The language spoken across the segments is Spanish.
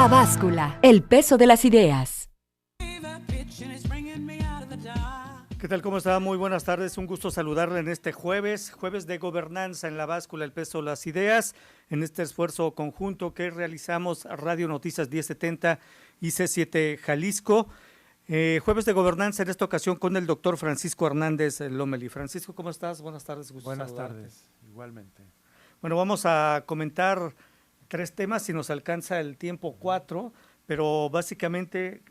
La Báscula, el peso de las ideas. ¿Qué tal? ¿Cómo está? Muy buenas tardes. Un gusto saludarle en este jueves de gobernanza en La Báscula, el peso de las ideas, en este esfuerzo conjunto que realizamos Radio Noticias 1070 y C7 Jalisco. Jueves de gobernanza en esta ocasión con el doctor Francisco Hernández Lomelí. Francisco, ¿cómo estás? Buenas tardes. Buenas tardes, igualmente. Bueno, vamos a comentar 3 temas, si nos alcanza el tiempo 4, pero básicamente,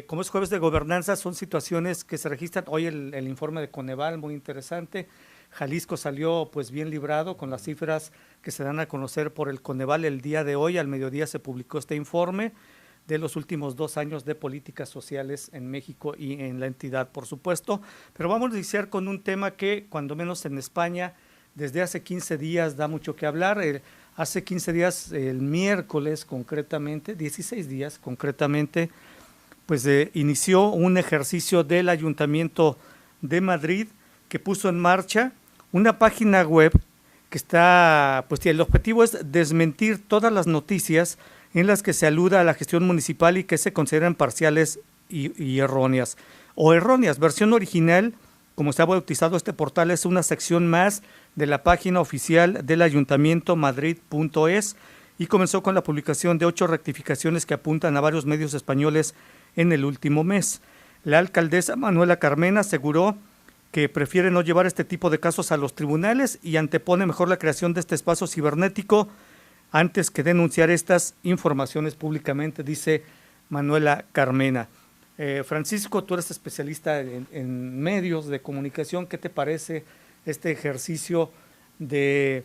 como es jueves de gobernanza, son situaciones que se registran. Hoy el informe de Coneval, muy interesante. Jalisco salió pues bien librado con las cifras que se dan a conocer por el Coneval el día de hoy. Al mediodía se publicó este informe de los últimos 2 años de políticas sociales en México y en la entidad, por supuesto. Pero vamos a iniciar con un tema que, cuando menos en España, desde hace 15 días da mucho que hablar. Hace 15 días, el miércoles concretamente, 16 días concretamente, pues inició un ejercicio del Ayuntamiento de Madrid que puso en marcha una página web que está, pues el objetivo es desmentir todas las noticias en las que se aluda a la gestión municipal y que se consideran parciales y erróneas. O erróneas, versión original, como se ha bautizado este portal, es una sección más de la página oficial del Ayuntamiento, madrid.es, y comenzó con la publicación de 8 rectificaciones que apuntan a varios medios españoles en el último mes. La alcaldesa Manuela Carmena aseguró que prefiere no llevar este tipo de casos a los tribunales y antepone mejor la creación de este espacio cibernético antes que denunciar estas informaciones públicamente, dice Manuela Carmena. Francisco, tú eres especialista en medios de comunicación. ¿Qué te parece este ejercicio de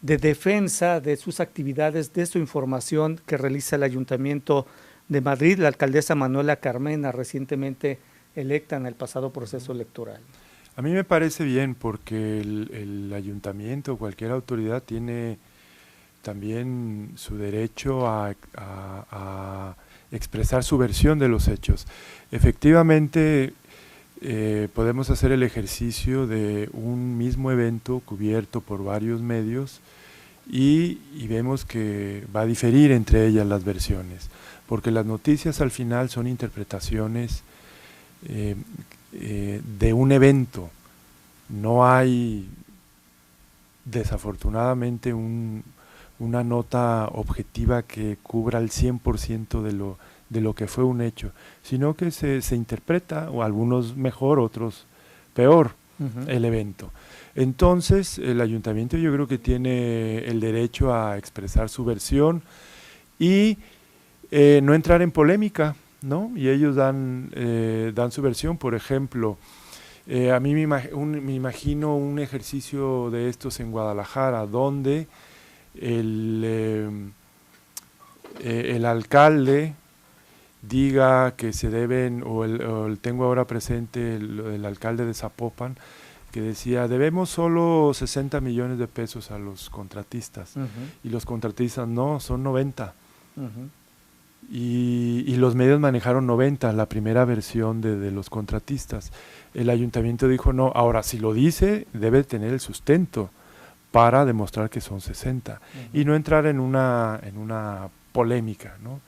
defensa de sus actividades, de su información que realiza el Ayuntamiento de Madrid, la alcaldesa Manuela Carmena, recientemente electa en el pasado proceso electoral? A mí me parece bien porque el ayuntamiento o cualquier autoridad tiene también su derecho a expresar su versión de los hechos. Efectivamente, podemos hacer el ejercicio de un mismo evento cubierto por varios medios y vemos que va a diferir entre ellas las versiones, porque las noticias al final son interpretaciones de un evento. No hay, desafortunadamente, una nota objetiva que cubra el 100% de lo que fue un hecho, sino que se interpreta, o algunos mejor, otros peor, el evento. Entonces, el ayuntamiento yo creo que tiene el derecho a expresar su versión y no entrar en polémica, ¿no? Y ellos dan su versión. Por ejemplo, a mí me imagino un ejercicio de estos en Guadalajara, donde el alcalde diga que se deben, tengo ahora presente el alcalde de Zapopan, que decía, debemos solo 60 millones de pesos a los contratistas, y los contratistas no, son 90. Y los medios manejaron 90, la primera versión de los contratistas. El ayuntamiento dijo, no, ahora si lo dice, debe tener el sustento para demostrar que son 60 y no entrar en una polémica, ¿no?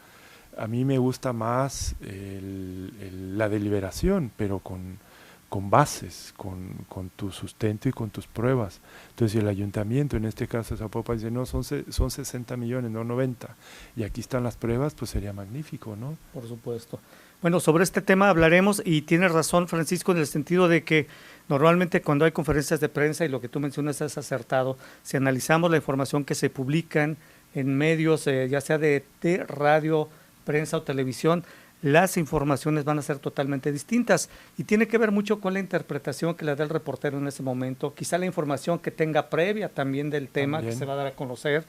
A mí me gusta más la deliberación, pero con bases, con tu sustento y con tus pruebas. Entonces, si el ayuntamiento, en este caso Zapopan, dice, no, son 60 millones, no 90, y aquí están las pruebas, pues sería magnífico, ¿no? Por supuesto. Bueno, sobre este tema hablaremos, y tienes razón, Francisco, en el sentido de que normalmente cuando hay conferencias de prensa, y lo que tú mencionas es acertado, si analizamos la información que se publican en medios, ya sea de radio, prensa o televisión, las informaciones van a ser totalmente distintas, y tiene que ver mucho con la interpretación que le da el reportero en ese momento, quizá la información que tenga previa también del tema que se va a dar a conocer,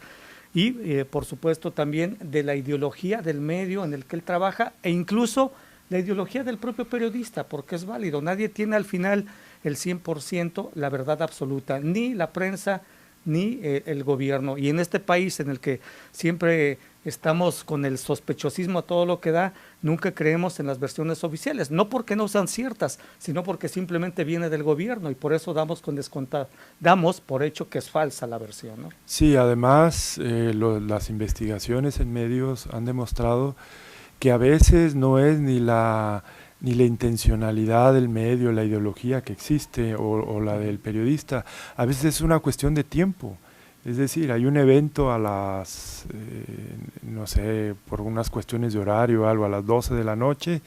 y por supuesto también de la ideología del medio en el que él trabaja, e incluso la ideología del propio periodista, porque es válido. Nadie tiene al final el 100% la verdad absoluta, ni la prensa ni el gobierno, y en este país en el que siempre estamos con el sospechosismo a todo lo que da, nunca creemos en las versiones oficiales, no porque no sean ciertas, sino porque simplemente viene del gobierno y por eso damos por hecho que es falsa la versión, ¿no? Sí, además las investigaciones en medios han demostrado que a veces no es ni la intencionalidad del medio, la ideología que existe o la del periodista, a veces es una cuestión de tiempo. Es decir, hay un evento a las, no sé, por unas cuestiones de horario o algo, a las 12 de la noche,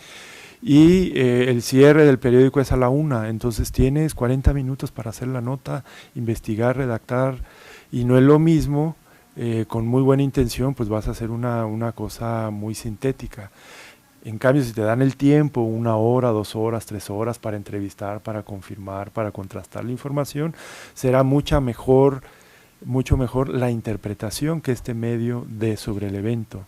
y el cierre del periódico es a la 1, entonces tienes 40 minutos para hacer la nota, investigar, redactar, y no es lo mismo, con muy buena intención, pues vas a hacer una cosa muy sintética. En cambio, si te dan el tiempo, 1 hora, 2 horas, 3 horas para entrevistar, para confirmar, para contrastar la información, será mucho mejor la interpretación que este medio dé sobre el evento.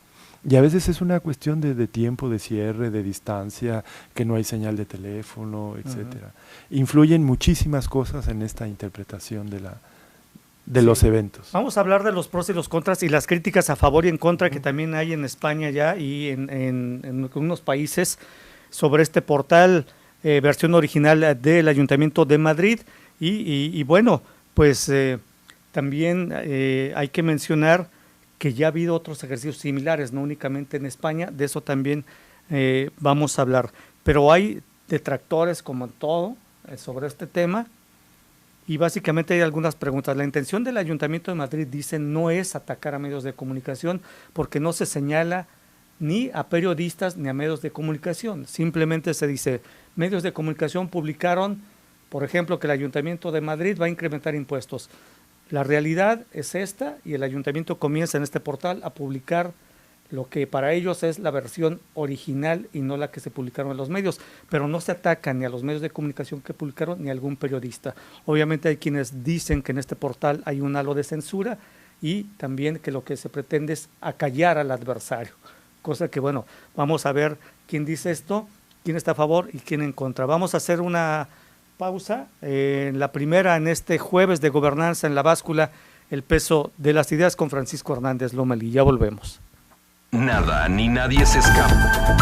Y a veces es una cuestión de tiempo, de cierre, de distancia, que no hay señal de teléfono, etcétera. Influyen muchísimas cosas en esta interpretación de los eventos. Vamos a hablar de los pros y los contras y las críticas a favor y en contra que también hay en España ya y en algunos países sobre este portal, versión original del Ayuntamiento de Madrid. Y bueno, pues también hay que mencionar que ya ha habido otros ejercicios similares, no únicamente en España, de eso también vamos a hablar. Pero hay detractores como en todo sobre este tema y básicamente hay algunas preguntas. La intención del Ayuntamiento de Madrid, dicen, no es atacar a medios de comunicación porque no se señala ni a periodistas ni a medios de comunicación. Simplemente se dice, medios de comunicación publicaron, por ejemplo, que el Ayuntamiento de Madrid va a incrementar impuestos. La realidad es esta y el ayuntamiento comienza en este portal a publicar lo que para ellos es la versión original y no la que se publicaron en los medios, pero no se ataca ni a los medios de comunicación que publicaron ni a algún periodista. Obviamente hay quienes dicen que en este portal hay un halo de censura y también que lo que se pretende es acallar al adversario, cosa que bueno, vamos a ver quién dice esto, quién está a favor y quién en contra. Vamos a hacer una pausa, la primera en este jueves de gobernanza en la báscula, el peso de las ideas con Francisco Hernández Lomelí. Ya volvemos. Nada ni nadie se escapa.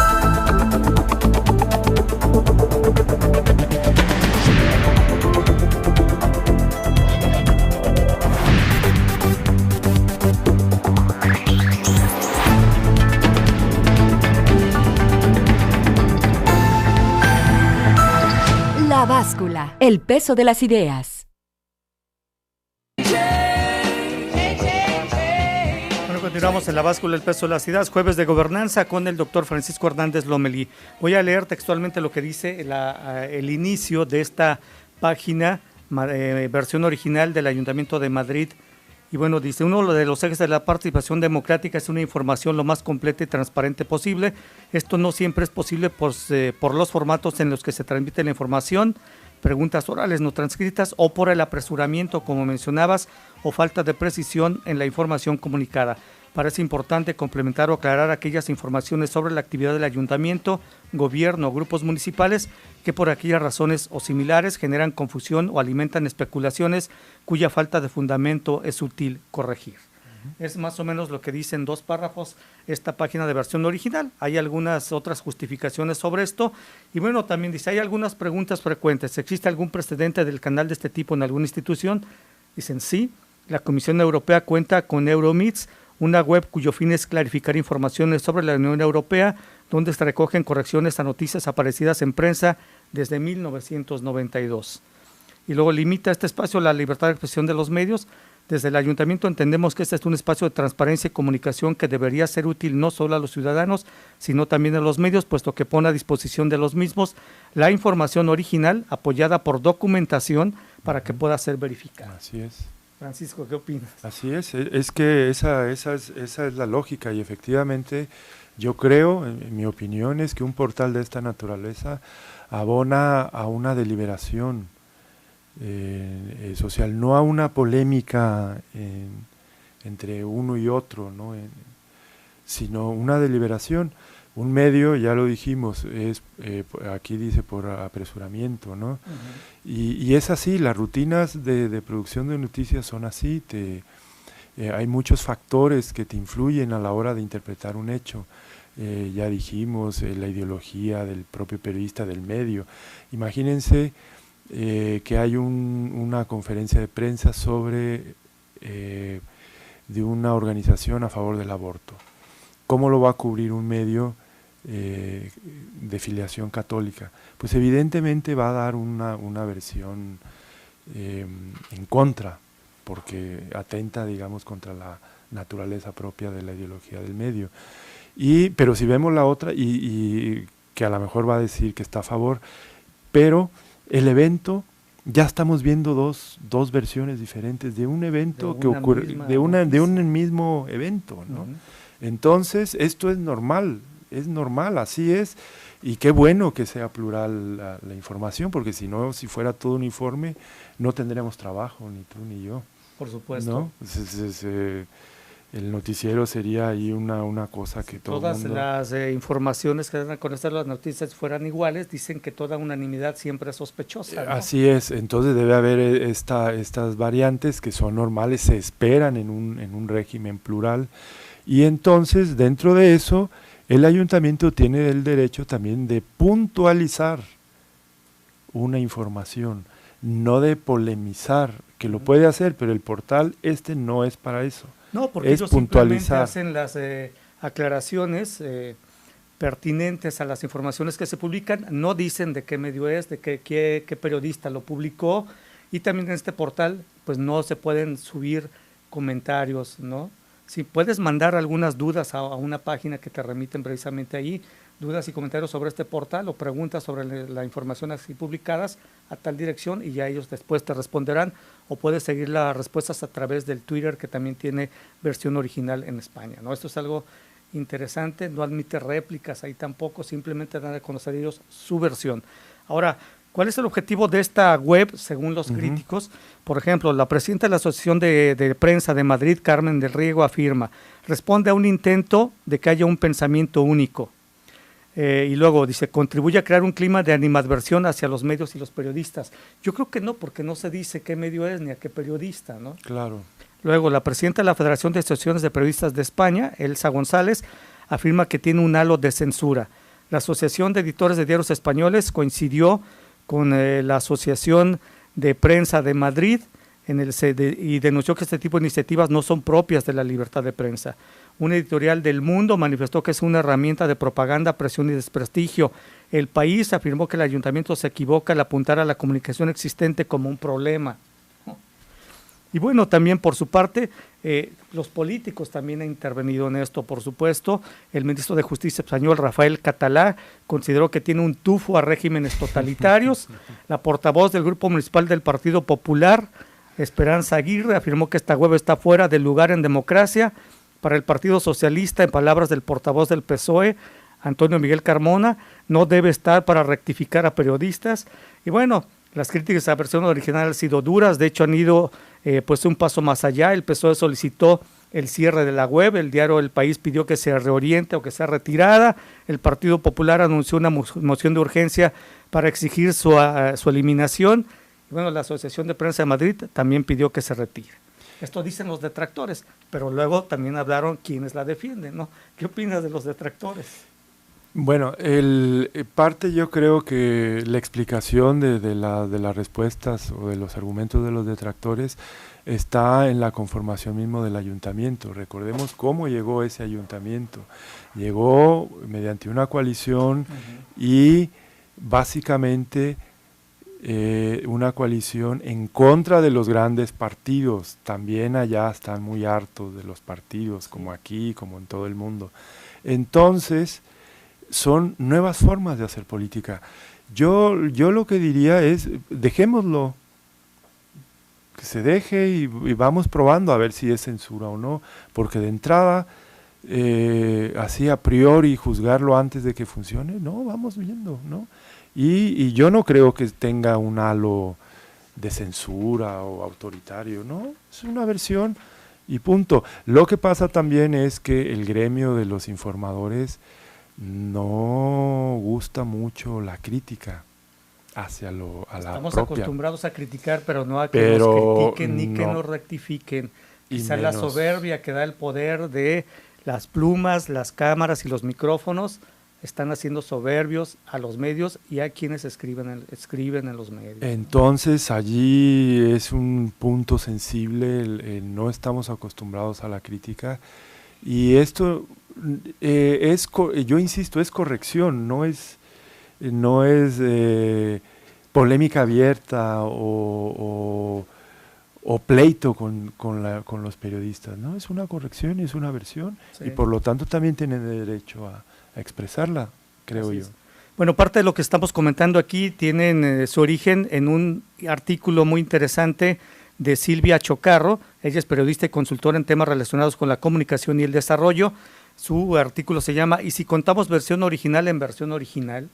La báscula, el peso de las ideas. Bueno, continuamos en la báscula, el peso de las ideas, jueves de gobernanza con el doctor Francisco Hernández Lomelí. Voy a leer textualmente lo que dice el inicio de esta página, versión original del Ayuntamiento de Madrid. Y bueno, dice, uno de los ejes de la participación democrática es una información lo más completa y transparente posible. Esto no siempre es posible por los formatos en los que se transmite la información, preguntas orales no transcritas o por el apresuramiento, como mencionabas, o falta de precisión en la información comunicada. Parece importante complementar o aclarar aquellas informaciones sobre la actividad del ayuntamiento, gobierno o grupos municipales que por aquellas razones o similares generan confusión o alimentan especulaciones cuya falta de fundamento es útil corregir. Es más o menos lo que dice en 2 párrafos esta página de versión original. Hay algunas otras justificaciones sobre esto y bueno, también dice, hay algunas preguntas frecuentes. ¿Existe algún precedente del canal de este tipo en alguna institución? Dicen sí. La Comisión Europea cuenta con Euromits, una web cuyo fin es clarificar informaciones sobre la Unión Europea, donde se recogen correcciones a noticias aparecidas en prensa desde 1992. Y luego limita este espacio la libertad de expresión de los medios. Desde el Ayuntamiento entendemos que este es un espacio de transparencia y comunicación que debería ser útil no solo a los ciudadanos, sino también a los medios, puesto que pone a disposición de los mismos la información original apoyada por documentación para que pueda ser verificada. Así es. Francisco, ¿qué opinas? Así es que esa es la lógica y efectivamente yo creo, en mi opinión, es que un portal de esta naturaleza abona a una deliberación social, no a una polémica entre uno y otro, ¿no? Sino una deliberación. Un medio, ya lo dijimos, es aquí dice por apresuramiento, ¿no? Uh-huh. Y es así, las rutinas de producción de noticias son así, hay muchos factores que te influyen a la hora de interpretar un hecho. Ya dijimos, la ideología del propio periodista, del medio. Imagínense que hay una conferencia de prensa sobre de una organización a favor del aborto. ¿Cómo lo va a cubrir un medio de filiación católica? Pues evidentemente va a dar una versión en contra, porque atenta, digamos, contra la naturaleza propia de la ideología del medio. Pero si vemos la otra, y que a lo mejor va a decir que está a favor, pero el evento, ya estamos viendo dos versiones diferentes de un evento que ocurre, de un mismo evento, ¿no? Entonces, esto es normal, así es, y qué bueno que sea plural la información, porque si no, si fuera todo uniforme, no tendríamos trabajo, ni tú ni yo. Por supuesto. ¿No? El noticiero sería ahí una cosa que todo todas mundo... las informaciones que dan a conocer las noticias fueran iguales, dicen que toda unanimidad siempre es sospechosa, ¿no? Así es, entonces debe haber estas variantes que son normales, se esperan en un régimen plural, y entonces dentro de eso el ayuntamiento tiene el derecho también de puntualizar una información, no de polemizar, que lo puede hacer, pero el portal no es para eso. No, porque ellos simplemente hacen las aclaraciones pertinentes a las informaciones que se publican, no dicen de qué medio es, de qué periodista lo publicó, y también en este portal pues no se pueden subir comentarios, ¿no? Si puedes mandar algunas dudas a una página que te remiten precisamente ahí, dudas y comentarios sobre este portal o preguntas sobre la información así publicadas a tal dirección, y ya ellos después te responderán, o puedes seguir las respuestas a través del Twitter, que también tiene versión original en España, ¿no? Esto es algo interesante, no admite réplicas ahí tampoco, simplemente dan a conocer ellos su versión. Ahora, ¿cuál es el objetivo de esta web, según los críticos? Por ejemplo, la presidenta de la Asociación de Prensa de Madrid, Carmen del Riego, afirma, responde a un intento de que haya un pensamiento único. Y luego dice, contribuye a crear un clima de animadversión hacia los medios y los periodistas. Yo creo que no, porque no se dice qué medio es ni a qué periodista, ¿no? Claro. Luego, la presidenta de la Federación de Asociaciones de Periodistas de España, Elsa González, afirma que tiene un halo de censura. La Asociación de Editores de Diarios Españoles coincidió con la Asociación de Prensa de Madrid y denunció que este tipo de iniciativas no son propias de la libertad de prensa. Un editorial del Mundo manifestó que es una herramienta de propaganda, presión y desprestigio. El País afirmó que el ayuntamiento se equivoca al apuntar a la comunicación existente como un problema. Y bueno, también por su parte, los políticos también han intervenido en esto, por supuesto. El ministro de Justicia español, Rafael Catalá, consideró que tiene un tufo a regímenes totalitarios. La portavoz del Grupo Municipal del Partido Popular, Esperanza Aguirre, afirmó que esta web está fuera de lugar en democracia. Para el Partido Socialista, en palabras del portavoz del PSOE, Antonio Miguel Carmona, no debe estar para rectificar a periodistas. Y bueno, las críticas a la versión original han sido duras, de hecho han ido pues un paso más allá. El PSOE solicitó el cierre de la web, el diario El País pidió que se reoriente o que sea retirada, el Partido Popular anunció una moción de urgencia para exigir su eliminación, y bueno, la Asociación de Prensa de Madrid también pidió que se retire. Esto dicen los detractores, pero luego también hablaron quienes la defienden, ¿no? ¿Qué opinas de los detractores? Bueno, parte yo creo que la explicación de las respuestas o de los argumentos de los detractores está en la conformación mismo del ayuntamiento. Recordemos cómo llegó ese ayuntamiento. Llegó mediante una coalición y básicamente una coalición en contra de los grandes partidos. También allá están muy hartos de los partidos, como aquí, como en todo el mundo. Entonces, son nuevas formas de hacer política. Yo lo que diría es, dejémoslo, que se deje y vamos probando a ver si es censura o no, porque de entrada, así a priori juzgarlo antes de que funcione, no, vamos viendo, ¿no? Y yo no creo que tenga un halo de censura o autoritario, ¿no? Es una versión y punto. Lo que pasa también es que el gremio de los informadores no gusta mucho la crítica hacia la Estamos propia. acostumbrados a criticar, pero no a que nos critiquen ni que nos rectifiquen. Quizá la soberbia que da el poder de las plumas, las cámaras y los micrófonos están haciendo soberbios a los medios y a quienes escriben en los medios. Entonces allí es un punto sensible, no estamos acostumbrados a la crítica y esto yo insisto, es corrección, no es polémica abierta o pleito con los periodistas, ¿no? Es una corrección y es una versión, sí. Y por lo tanto también tienen derecho a expresarla, creo yo. Bueno, parte de lo que estamos comentando aquí tienen su origen en un artículo muy interesante de Silvia Chocarro. Ella es periodista y consultora en temas relacionados con la comunicación y el desarrollo. Su artículo se llama ¿Y si contamos versión original en versión original?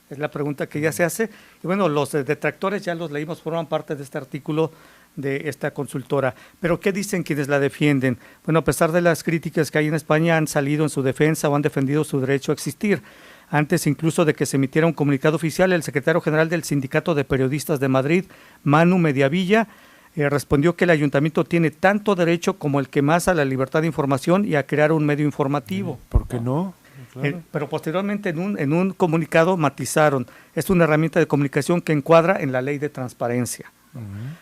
Es la pregunta que ella se hace. Y bueno, los detractores ya los leímos, forman parte de este artículo de esta consultora. Pero ¿qué dicen quienes la defienden? Bueno, a pesar de las críticas que hay en España, han salido en su defensa o han defendido su derecho a existir. Antes incluso de que se emitiera un comunicado oficial, el secretario general del Sindicato de Periodistas de Madrid, Manu Mediavilla, respondió que el ayuntamiento tiene tanto derecho como el que más a la libertad de información y a crear un medio informativo. ¿Por qué no? Claro. Pero posteriormente en un comunicado matizaron, es una herramienta de comunicación que encuadra en la ley de transparencia.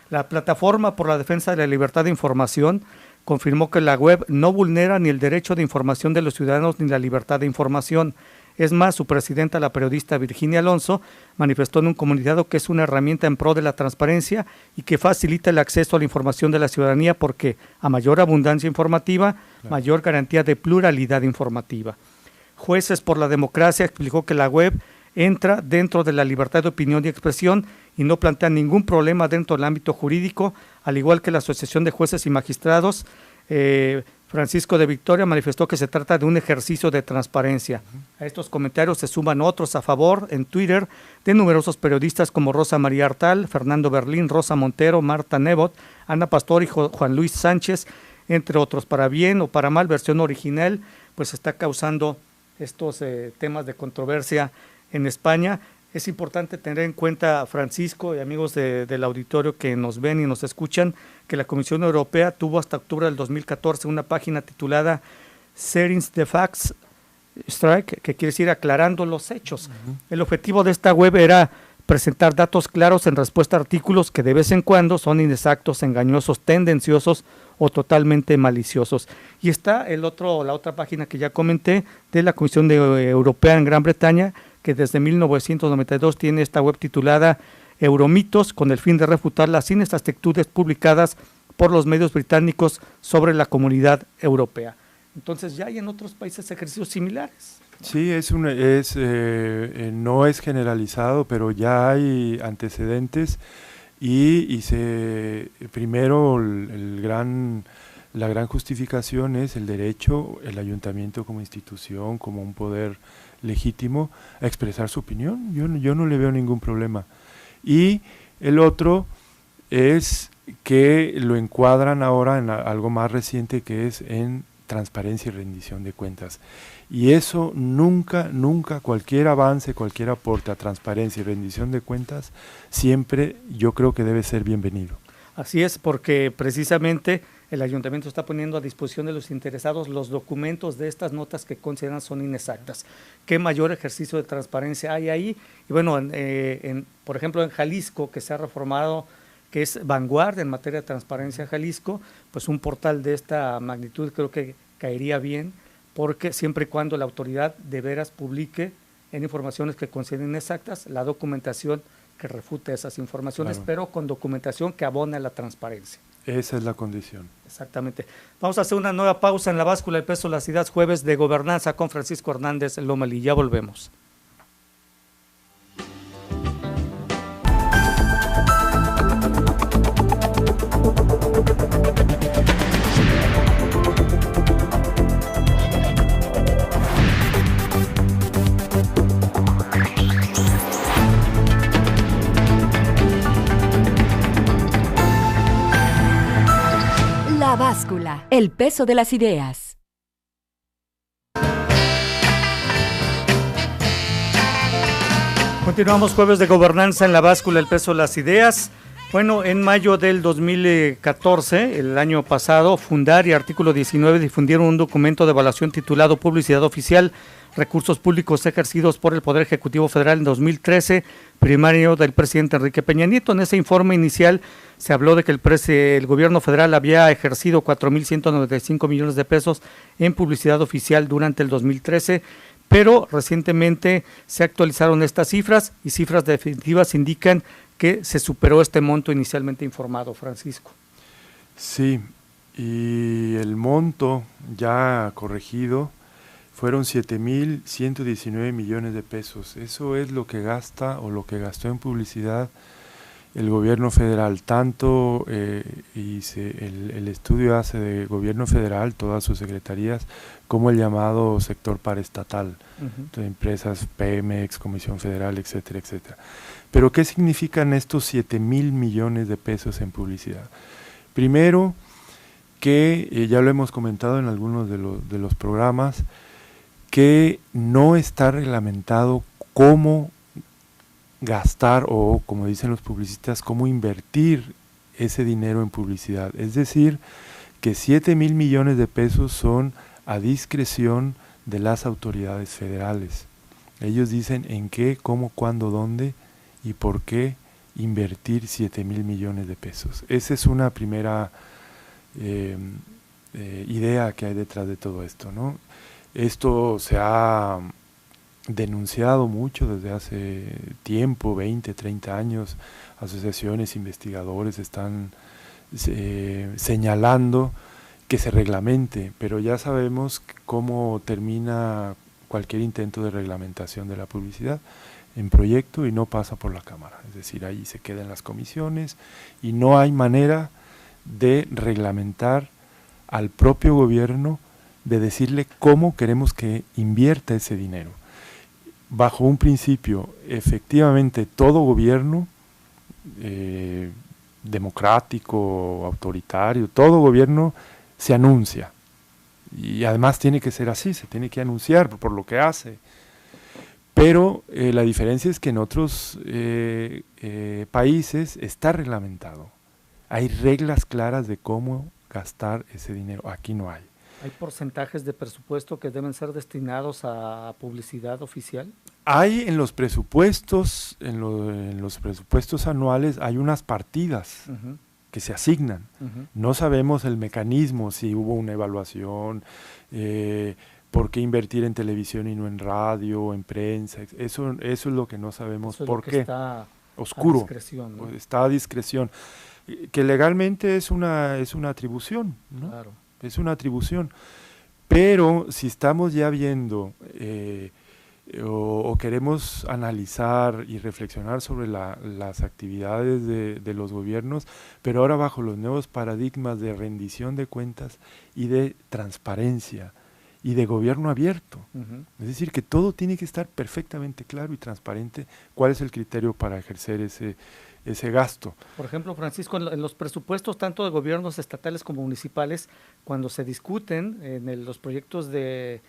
La Plataforma por la Defensa de la Libertad de Información confirmó que la web no vulnera ni el derecho de información de los ciudadanos ni la libertad de información. Es más, su presidenta, la periodista Virginia Alonso, manifestó en un comunicado que es una herramienta en pro de la transparencia y que facilita el acceso a la información de la ciudadanía porque a mayor abundancia informativa, mayor garantía de pluralidad informativa. Jueces por la Democracia explicó que la web entra dentro de la libertad de opinión y expresión y no plantea ningún problema dentro del ámbito jurídico, al igual que la Asociación de Jueces y Magistrados. Francisco de Victoria manifestó que se trata de un ejercicio de transparencia. A estos comentarios se suman otros a favor en Twitter de numerosos periodistas como Rosa María Artal, Fernando Berlín, Rosa Montero, Marta Nebot, Ana Pastor y Juan Luis Sánchez, entre otros. Para bien o para mal, versión original, pues está causando estos temas de controversia en España. Es importante tener en cuenta, Francisco y amigos del auditorio que nos ven y nos escuchan, que la Comisión Europea tuvo hasta octubre del 2014 una página titulada Setting the Facts Strike, que quiere decir aclarando los hechos. El objetivo de esta web era presentar datos claros en respuesta a artículos que de vez en cuando son inexactos, engañosos, tendenciosos o totalmente maliciosos. Y está la otra página que ya comenté de la Comisión Europea en Gran Bretaña, que desde 1992 tiene esta web titulada Euromitos, con el fin de refutar las inexactitudes publicadas por los medios británicos sobre la Comunidad Europea. Entonces ya hay en otros países ejercicios similares. Sí, no es generalizado, pero ya hay antecedentes y primero la gran justificación es el derecho, el ayuntamiento como institución, como un poder legítimo a expresar su opinión. Yo no le veo ningún problema. Y el otro es que lo encuadran ahora en algo más reciente, que es en transparencia y rendición de cuentas. Y eso nunca, cualquier avance, cualquier aporte a transparencia y rendición de cuentas, siempre yo creo que debe ser bienvenido. Así es, porque precisamente el ayuntamiento está poniendo a disposición de los interesados los documentos de estas notas que consideran son inexactas. ¿Qué mayor ejercicio de transparencia hay ahí? Y bueno, por ejemplo, en Jalisco, que se ha reformado, que es vanguardia en materia de transparencia Jalisco, pues un portal de esta magnitud creo que caería bien, porque siempre y cuando la autoridad de veras publique en informaciones que consideren inexactas la documentación que refute esas informaciones, claro, pero con documentación que abone a la transparencia. Esa es la condición. Exactamente. Vamos a hacer una nueva pausa en La Báscula, el peso de las ideas, jueves de gobernanza con Francisco Hernández Lomelí. Ya volvemos. La Báscula, el peso de las ideas. Continuamos jueves de gobernanza en La Báscula, el peso de las ideas. Bueno, en mayo del 2014, el año pasado, Fundar y Artículo 19 difundieron un documento de evaluación titulado Publicidad Oficial, Recursos Públicos Ejercidos por el Poder Ejecutivo Federal en 2013, primario del presidente Enrique Peña Nieto. En ese informe inicial se habló de que el gobierno federal había ejercido 4.195 millones de pesos en publicidad oficial durante el 2013, pero recientemente se actualizaron estas cifras y cifras definitivas indican que se superó este monto inicialmente informado, Francisco. Sí, y el monto ya corregido fueron 7.119 millones de pesos. Eso es lo que gasta o lo que gastó en publicidad el gobierno federal, tanto el estudio hace de gobierno federal, todas sus secretarías, como el llamado sector paraestatal, de empresas Pemex, Comisión Federal, etcétera, etcétera. Pero ¿qué significan estos 7.000 millones de pesos en publicidad? Primero, que ya lo hemos comentado en algunos de los programas, que no está reglamentado cómo gastar o, como dicen los publicistas, cómo invertir ese dinero en publicidad. Es decir, que 7.000 millones de pesos son a discreción de las autoridades federales. Ellos dicen en qué, cómo, cuándo, dónde y por qué invertir 7.000 millones de pesos. Esa es una primera idea que hay detrás de todo esto, ¿no? Esto se ha denunciado mucho desde hace tiempo, 20, 30 años. Asociaciones, investigadores están señalando que se reglamente, pero ya sabemos cómo termina cualquier intento de reglamentación de la publicidad en proyecto y no pasa por la Cámara, es decir, ahí se queda en las comisiones y no hay manera de reglamentar al propio gobierno, de decirle cómo queremos que invierta ese dinero. Bajo un principio, efectivamente todo gobierno democrático, autoritario, todo gobierno se anuncia y además tiene que ser así, se tiene que anunciar por lo que hace. Pero la diferencia es que en otros países está reglamentado. Hay reglas claras de cómo gastar ese dinero. Aquí no hay. ¿Hay porcentajes de presupuesto que deben ser destinados a publicidad oficial? Hay en los presupuestos, en los presupuestos anuales, hay unas partidas que se asignan. No sabemos el mecanismo, si hubo una evaluación, por qué invertir en televisión y no en radio, en prensa. Eso es lo que no sabemos. ¿Por qué? Está oscuro, a discreción, ¿no? Está a discreción. Que legalmente es una atribución, ¿no? Claro. Es una atribución, pero si estamos ya viendo o queremos analizar y reflexionar sobre las actividades de los gobiernos, pero ahora bajo los nuevos paradigmas de rendición de cuentas y de transparencia y de gobierno abierto, es decir, que todo tiene que estar perfectamente claro y transparente cuál es el criterio para ejercer ese gasto. Por ejemplo, Francisco, en los presupuestos tanto de gobiernos estatales como municipales, cuando se discuten en los proyectos de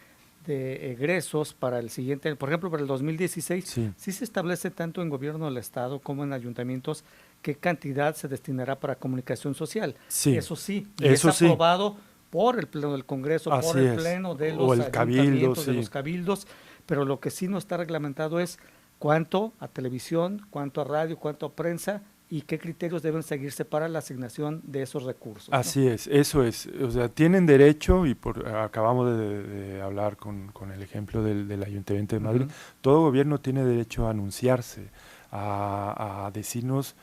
egresos para el siguiente, por ejemplo, para el 2016, sí se establece tanto en gobierno del estado como en ayuntamientos qué cantidad se destinará para comunicación social. Sí. Eso sí, y eso es aprobado por el Pleno del Congreso, así por el es. Pleno de o los el cabildo, ayuntamientos, de los cabildos, pero lo que sí no está reglamentado es cuánto a televisión, cuánto a radio, cuánto a prensa y qué criterios deben seguirse para la asignación de esos recursos, ¿no? Así es, eso es. O sea, tienen derecho, y acabamos de hablar con el ejemplo del Ayuntamiento de Madrid, todo gobierno tiene derecho a anunciarse, a decirnos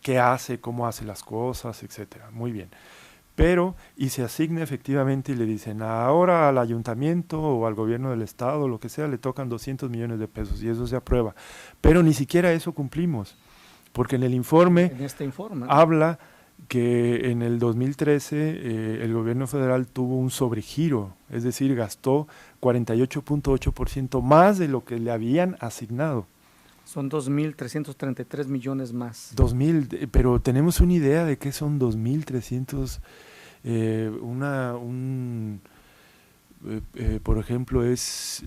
qué hace, cómo hace las cosas, etcétera. Muy bien. Pero, y se asigna efectivamente y le dicen, ahora al ayuntamiento o al gobierno del estado, lo que sea, le tocan 200 millones de pesos y eso se aprueba. Pero ni siquiera eso cumplimos, porque en el informe, habla que en el 2013 el gobierno federal tuvo un sobregiro, es decir, gastó 48.8% más de lo que le habían asignado. Son 2.333 millones más. 2.000, pero tenemos una idea de qué son 2.300. Por ejemplo, es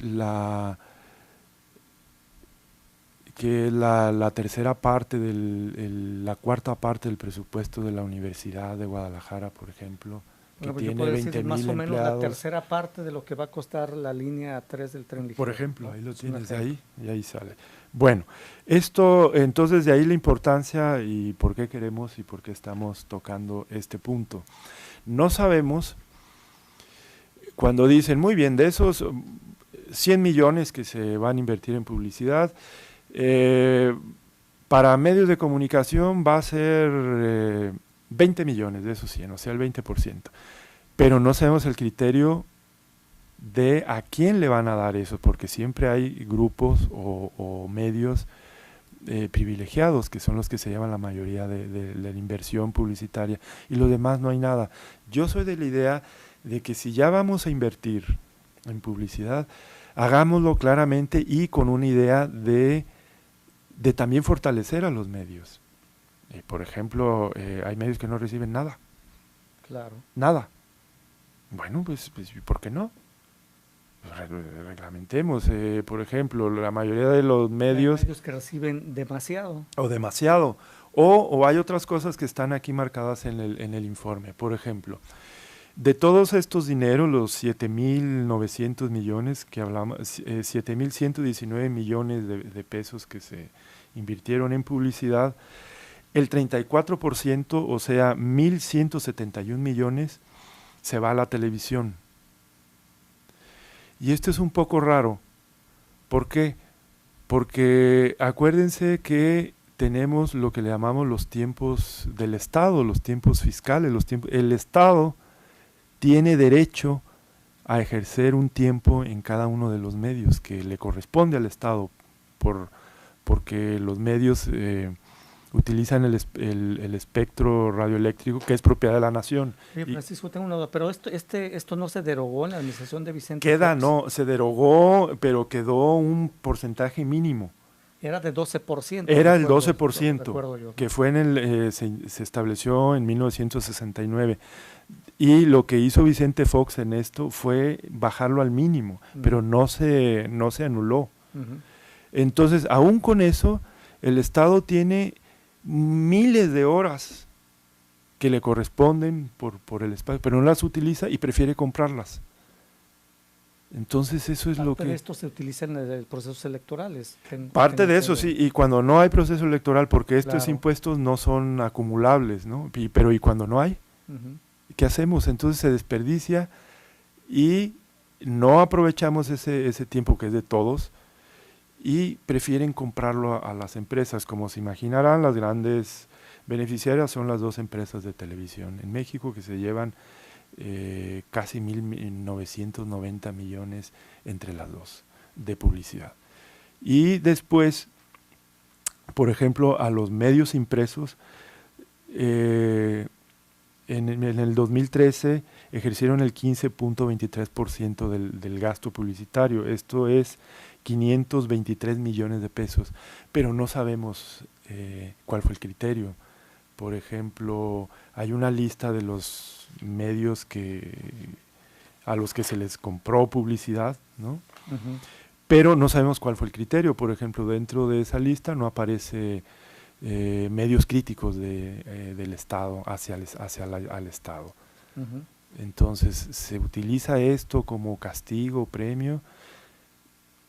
que es la tercera parte, la cuarta parte del presupuesto de la Universidad de Guadalajara, por ejemplo, que Bueno, pues yo tiene puedo decir 20,000 más o menos empleados. la tercera parte de lo que va a costar la línea 3 del tren ligero. Por ejemplo, ¿no? ahí lo Es un tienes ejemplo. ahí, y ahí sale. Bueno, esto, entonces de ahí la importancia y por qué queremos y por qué estamos tocando este punto. No sabemos, cuando dicen, muy bien, de esos 100 millones que se van a invertir en publicidad, para medios de comunicación va a ser 20 millones de esos 100, o sea, el 20%. Pero no sabemos el criterio de a quién le van a dar eso, porque siempre hay grupos o medios privilegiados, que son los que se llevan la mayoría de la inversión publicitaria, y lo demás no hay nada. Yo soy de la idea de que si ya vamos a invertir en publicidad, hagámoslo claramente y con una idea de también fortalecer a los medios. Por ejemplo, hay medios que no reciben nada. Claro. Nada. Bueno, pues ¿por qué no? Reglamentemos. Por ejemplo, la mayoría de los medios... Hay medios que reciben demasiado. O demasiado. O hay otras cosas que están aquí marcadas en el informe. Por ejemplo, de todos estos dineros, los 7,900 millones que hablamos, 7,119 millones de pesos que se invirtieron en publicidad, el 34%, o sea, 1,171 millones, se va a la televisión. Y esto es un poco raro. ¿Por qué? Porque acuérdense que tenemos lo que le llamamos los tiempos del Estado, los tiempos fiscales, el Estado tiene derecho a ejercer un tiempo en cada uno de los medios que le corresponde al Estado, porque los medios utilizan el espectro radioeléctrico que es propiedad de la nación. Oye, Francisco, tengo una duda, pero esto no se derogó en la administración de Vicente Queda, Fox. no, se derogó, pero quedó un porcentaje mínimo. Era de 12%. Era el recuerdo, 12%, recuerdo yo. que fue se estableció en 1969. Y lo que hizo Vicente Fox en esto fue bajarlo al mínimo, pero no se anuló. Ujú. Entonces, aún con eso, el Estado tiene miles de horas que le corresponden por el espacio, pero no las utiliza y prefiere comprarlas. Entonces eso es lo Parte de que... esto se utiliza en los procesos electorales. Parte de eso, sí, y cuando no hay proceso electoral, porque estos Claro. impuestos no son acumulables, ¿no? Pero ¿y cuando no hay? Ujú. ¿Qué hacemos? Entonces se desperdicia y no aprovechamos ese tiempo que es de todos y prefieren comprarlo a las empresas. Como se imaginarán, las grandes beneficiarias son las dos empresas de televisión en México que se llevan casi 1,990 millones entre las dos de publicidad. Y después, por ejemplo, a los medios impresos, en el 2013 ejercieron el 15.23% del gasto publicitario. Esto es 523 millones de pesos, pero no sabemos cuál fue el criterio. Por ejemplo, hay una lista de los medios a los que se les compró publicidad, ¿no? Ujú. Pero no sabemos cuál fue el criterio. Por ejemplo, dentro de esa lista no aparece medios críticos del Estado hacia al Estado. Ujú. Entonces se utiliza esto como castigo, premio.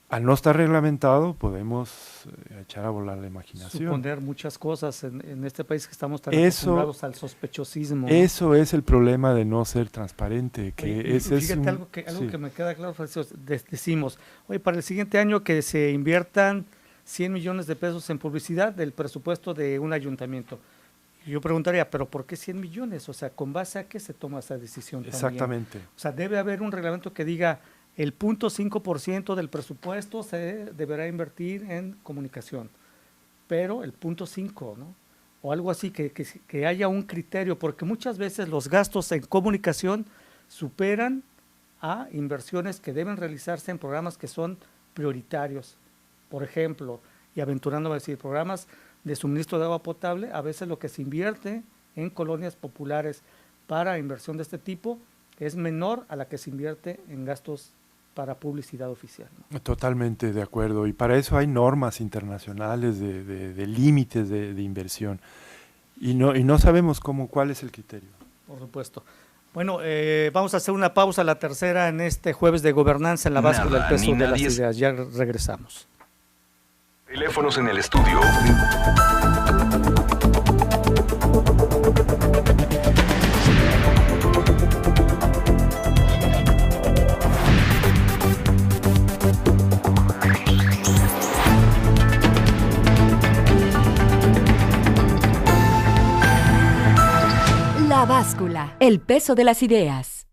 Al no estar reglamentado podemos echar a volar la imaginación. Suponer muchas cosas en este país que estamos tan Eso- acostumbrados al sospechosismo. ¿no? Eso es el problema de no ser transparente, que Oye, y ese es fíjate un- algo sí. que me queda claro, Francisco, decimos, oye, para el siguiente año que se inviertan 100 millones de pesos en publicidad del presupuesto de un ayuntamiento. Y yo preguntaría, ¿pero por qué 100 millones? O sea, ¿con base a qué se toma esa decisión también? Exactamente. O sea, debe haber un reglamento que diga el 0.5% del presupuesto se deberá invertir en comunicación, pero el 0.5, ¿no? O algo así, que haya un criterio, porque muchas veces los gastos en comunicación superan a inversiones que deben realizarse en programas que son prioritarios. Por ejemplo, y aventurándome a decir, programas de suministro de agua potable, a veces lo que se invierte en colonias populares para inversión de este tipo es menor a la que se invierte en gastos para publicidad oficial, ¿no? Totalmente de acuerdo, y para eso hay normas internacionales de límites de inversión, y no sabemos cuál es el criterio. Por supuesto. Bueno, vamos a hacer una pausa, la tercera en este jueves de gobernanza en la báscula del peso de las ideas. Ya regresamos. Teléfonos en el estudio. La báscula, el peso de las ideas.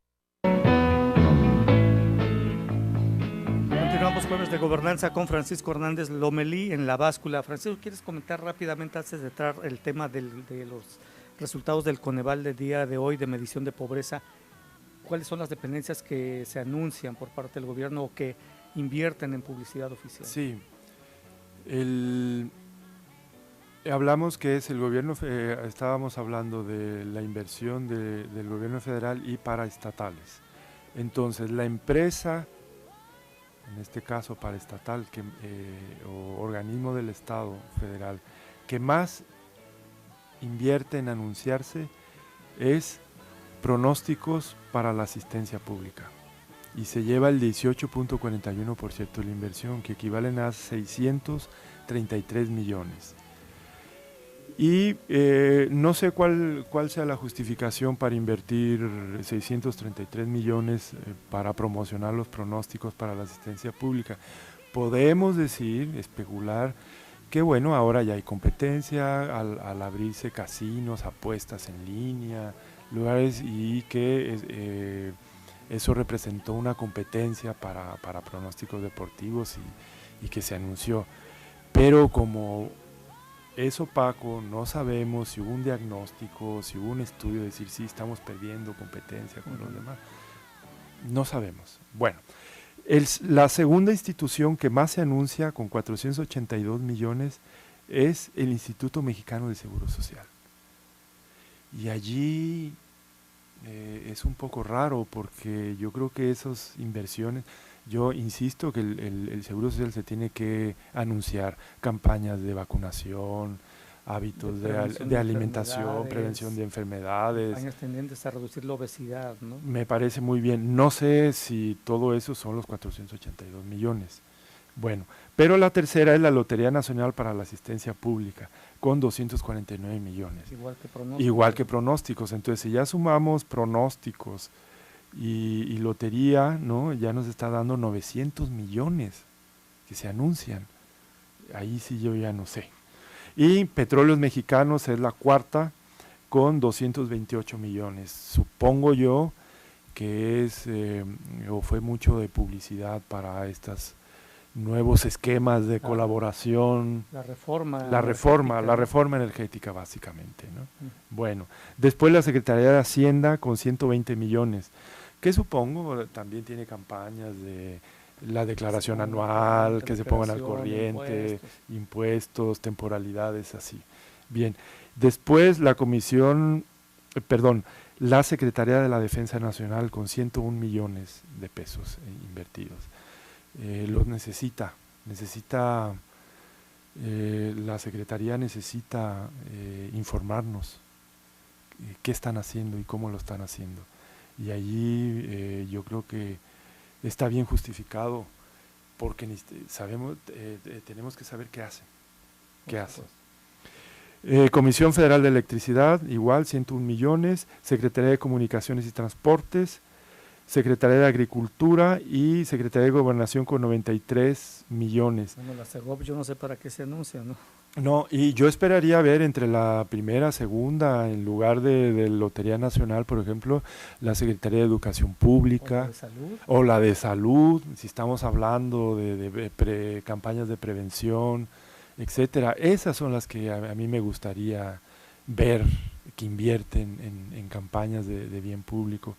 Continuamos jueves de gobernanza con Francisco Hernández Lomelí en la báscula. Francisco, ¿quieres comentar rápidamente antes de entrar el tema de los resultados del Coneval del día de hoy de medición de pobreza? ¿Cuáles son las dependencias que se anuncian por parte del gobierno o que invierten en publicidad oficial? Sí, hablamos que es el gobierno, estábamos hablando de la inversión del gobierno federal y paraestatales. Entonces, la empresa, en este caso paraestatal, o organismo del Estado federal, que más invierte en anunciarse es Pronósticos para la Asistencia Pública. Y se lleva el 18.41% de la inversión, que equivalen a 633 millones. Y no sé cuál sea la justificación para invertir 633 millones para promocionar los pronósticos para la asistencia pública. Podemos decir, especular, que bueno, ahora ya hay competencia al abrirse casinos, apuestas en línea, lugares, y que eso representó una competencia para pronósticos deportivos y que se anunció. Pero como es opaco, no sabemos si hubo un diagnóstico, si hubo un estudio de decir sí, estamos perdiendo competencia con los demás. No sabemos. Bueno, la segunda institución que más se anuncia con 482 millones es el Instituto Mexicano de Seguro Social. Y allí es un poco raro porque yo creo que esas inversiones, yo insisto que el Seguro Social se tiene que anunciar campañas de vacunación, hábitos de alimentación, prevención de enfermedades. Campañas tendentes a reducir la obesidad, ¿no? Me parece muy bien. No sé si todo eso son los 482 millones. Bueno, pero la tercera es la Lotería Nacional para la Asistencia Pública, con 249 millones. Igual que pronósticos. Entonces, si ya sumamos pronósticos y lotería, ¿no? Ya nos está dando 900 millones que se anuncian. Ahí sí yo ya no sé. Y Petróleos Mexicanos es la cuarta con 228 millones. Supongo yo que o fue mucho de publicidad para estos nuevos esquemas de colaboración. La reforma energética básicamente, ¿no? Bueno, después la Secretaría de Hacienda con 120 millones, que supongo también tiene campañas de la declaración anual, que se pongan al corriente, impuestos, temporalidades, así. Bien, después la la Secretaría de la Defensa Nacional con 101 millones de pesos invertidos. Los necesita, la Secretaría necesita informarnos qué están haciendo y cómo lo están haciendo. Y allí yo creo que está bien justificado porque tenemos que saber qué hacen. Comisión Federal de Electricidad, igual, 101 millones, Secretaría de Comunicaciones y Transportes, Secretaría de Agricultura y Secretaría de Gobernación con 93 millones. Bueno, la CEGOP yo no sé para qué se anuncia, ¿no? No, y yo esperaría ver entre la primera, segunda, en lugar de Lotería Nacional, por ejemplo, la Secretaría de Educación Pública o la de Salud, si estamos hablando de campañas de prevención, etcétera. Esas son las que a mí me gustaría ver que invierten en campañas de bien público,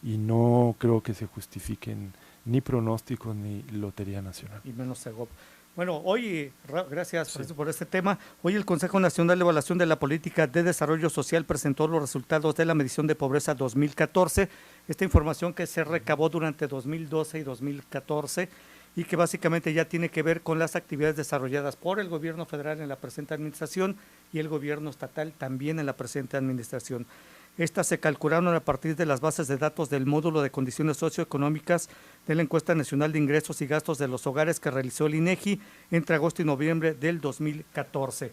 y no creo que se justifiquen ni pronósticos ni Lotería Nacional. Y menos CEGOP. Bueno, hoy, gracias Francisco, por este tema. Hoy el Consejo Nacional de Evaluación de la Política de Desarrollo Social presentó los resultados de la medición de pobreza 2014. Esta información que se recabó durante 2012 y 2014 y que básicamente ya tiene que ver con las actividades desarrolladas por el gobierno federal en la presente administración y el gobierno estatal también en la presente administración. Estas se calcularon a partir de las bases de datos del módulo de condiciones socioeconómicas de la Encuesta Nacional de Ingresos y Gastos de los Hogares que realizó el INEGI entre agosto y noviembre del 2014.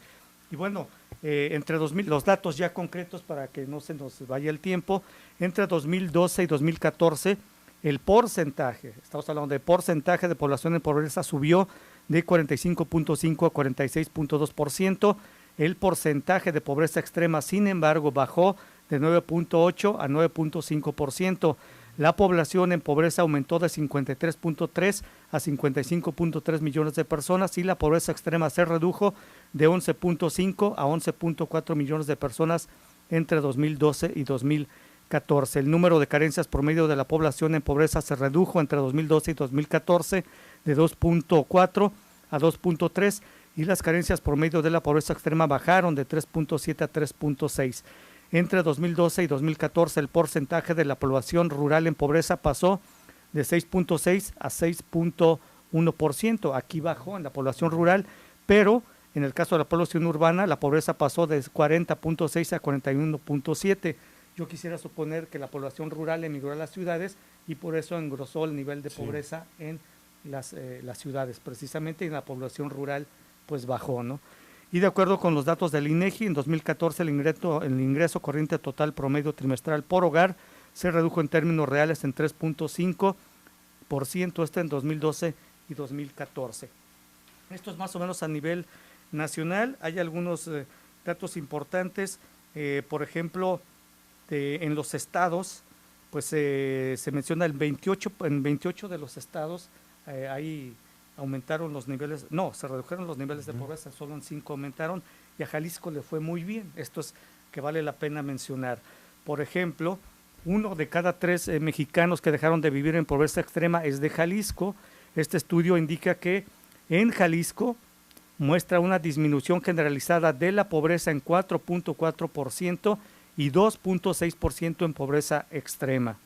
Y bueno, los datos ya concretos para que no se nos vaya el tiempo, entre 2012 y 2014, el porcentaje, estamos hablando de porcentaje de población en pobreza, subió de 45.5 a 46.2%. El porcentaje de pobreza extrema, sin embargo, bajó de 9.8 a 9.5%. La población en pobreza aumentó de 53.3 a 55.3 millones de personas y la pobreza extrema se redujo de 11.5 a 11.4 millones de personas entre 2012 y 2014. El número de carencias promedio de la población en pobreza se redujo entre 2012 y 2014 de 2.4 a 2.3 y las carencias promedio de la pobreza extrema bajaron de 3.7 a 3.6. Entre 2012 y 2014 el porcentaje de la población rural en pobreza pasó de 6.6 a 6.1%. Aquí bajó en la población rural, pero en el caso de la población urbana la pobreza pasó de 40.6 a 41.7. Yo quisiera suponer que la población rural emigró a las ciudades y por eso engrosó el nivel de pobreza en las ciudades precisamente, y en la población rural pues bajó, ¿no? Y de acuerdo con los datos del INEGI, en 2014 el ingreso corriente total promedio trimestral por hogar se redujo en términos reales en 3.5%, en 2012 y 2014. Esto es más o menos a nivel nacional. Hay algunos datos importantes, por ejemplo, en los estados, pues se menciona en 28 de los estados hay aumentaron los niveles, no, se redujeron los niveles de pobreza, solo en 5 aumentaron, y a Jalisco le fue muy bien. Esto es que vale la pena mencionar. Por ejemplo, 1 de cada 3 mexicanos que dejaron de vivir en pobreza extrema es de Jalisco. Este estudio indica que en Jalisco muestra una disminución generalizada de la pobreza en 4.4% y 2.6% en pobreza extrema.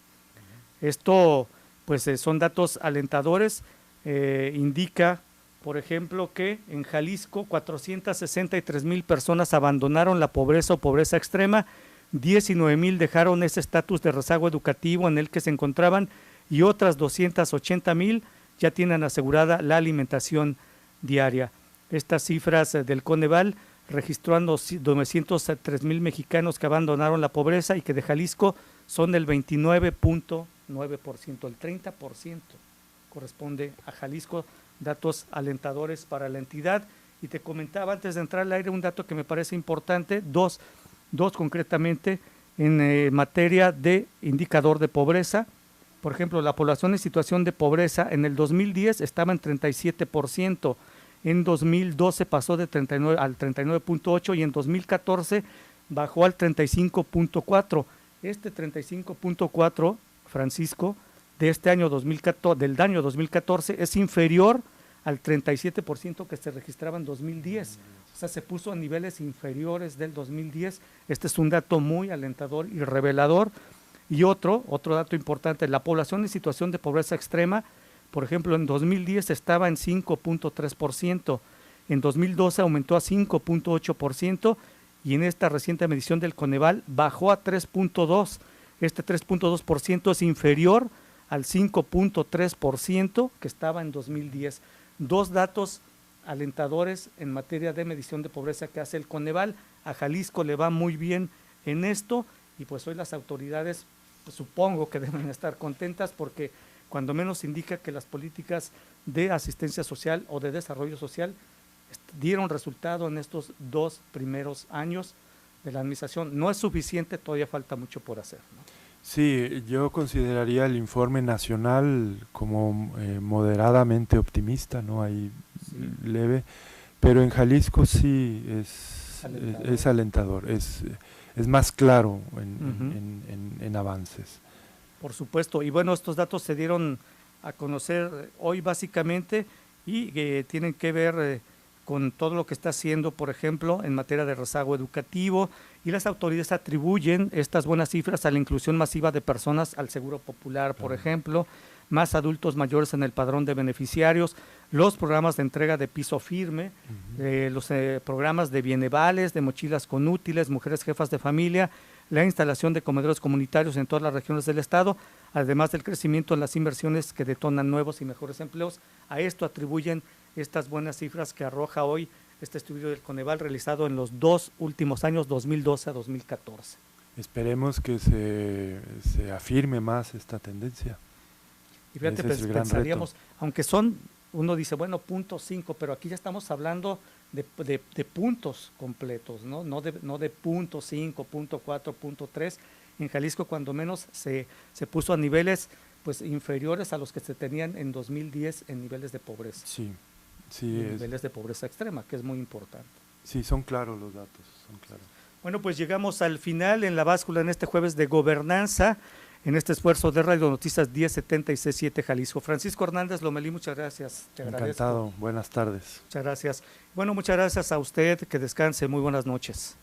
Esto pues son datos alentadores. Indica, por ejemplo, que en Jalisco 463,000 personas abandonaron la pobreza o pobreza extrema, 19,000 dejaron ese estatus de rezago educativo en el que se encontraban y otras 280,000 ya tienen asegurada la alimentación diaria. Estas cifras del Coneval registrando 903,000 mexicanos que abandonaron la pobreza y que de Jalisco son el 29.9%, el 30%. Corresponde a Jalisco, datos alentadores para la entidad. Y te comentaba antes de entrar al aire un dato que me parece importante, dos concretamente en materia de indicador de pobreza. Por ejemplo, la población en situación de pobreza en el 2010 estaba en 37%, en 2012 pasó de 39 al 39.8 y en 2014 bajó al 35.4. Este 35.4, Francisco, de este año 2014, del año 2014 es inferior al 37% que se registraba en 2010. O sea, se puso a niveles inferiores del 2010. Este es un dato muy alentador y revelador. Y otro dato importante, la población en situación de pobreza extrema, por ejemplo, en 2010 estaba en 5.3%, en 2012 aumentó a 5.8% y en esta reciente medición del Coneval bajó a 3.2%. Este 3.2% es inferior al 5.3% que estaba en 2010. Dos datos alentadores en materia de medición de pobreza que hace el Coneval. A Jalisco le va muy bien en esto y pues hoy las autoridades pues, supongo que deben estar contentas porque cuando menos indica que las políticas de asistencia social o de desarrollo social dieron resultado en estos 2 primeros años de la administración. No es suficiente, todavía falta mucho por hacer, ¿no? Sí, yo consideraría el informe nacional como moderadamente optimista, ¿no? Ahí leve, pero en Jalisco sí es alentador, es más claro en avances. Por supuesto, y bueno, estos datos se dieron a conocer hoy básicamente y que tienen que ver con todo lo que está haciendo, por ejemplo, en materia de rezago educativo, y las autoridades atribuyen estas buenas cifras a la inclusión masiva de personas al Seguro Popular, por ejemplo, más adultos mayores en el padrón de beneficiarios, los programas de entrega de piso firme, los programas de bienevales, de mochilas con útiles, mujeres jefas de familia, la instalación de comedores comunitarios en todas las regiones del estado, además del crecimiento en las inversiones que detonan nuevos y mejores empleos. A esto atribuyen estas buenas cifras que arroja hoy este estudio del Coneval realizado en los 2 últimos años, 2012 a 2014. Esperemos que se afirme más esta tendencia. Y fíjate, pensaríamos, aunque uno dice, bueno, 0.5, pero aquí ya estamos hablando de puntos completos, no de 0.5, 0.4, 0.3. En Jalisco, cuando menos, se puso a niveles pues inferiores a los que se tenían en 2010 en niveles de pobreza. Sí, niveles de pobreza extrema, que es muy importante. Sí, son claros los datos, son claros. Bueno, pues llegamos al final en la báscula en este jueves de gobernanza, en este esfuerzo de Radio Noticias 1076.7 Jalisco. Francisco Hernández Lomelí, muchas gracias. Te Encantado, agradezco. buenas tardes. Muchas gracias. Bueno, muchas gracias a usted, que descanse, muy buenas noches.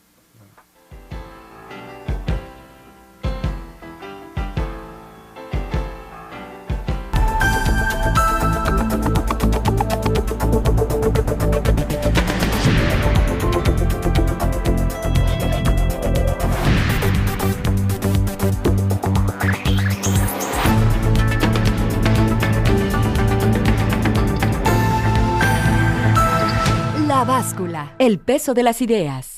La báscula, el peso de las ideas.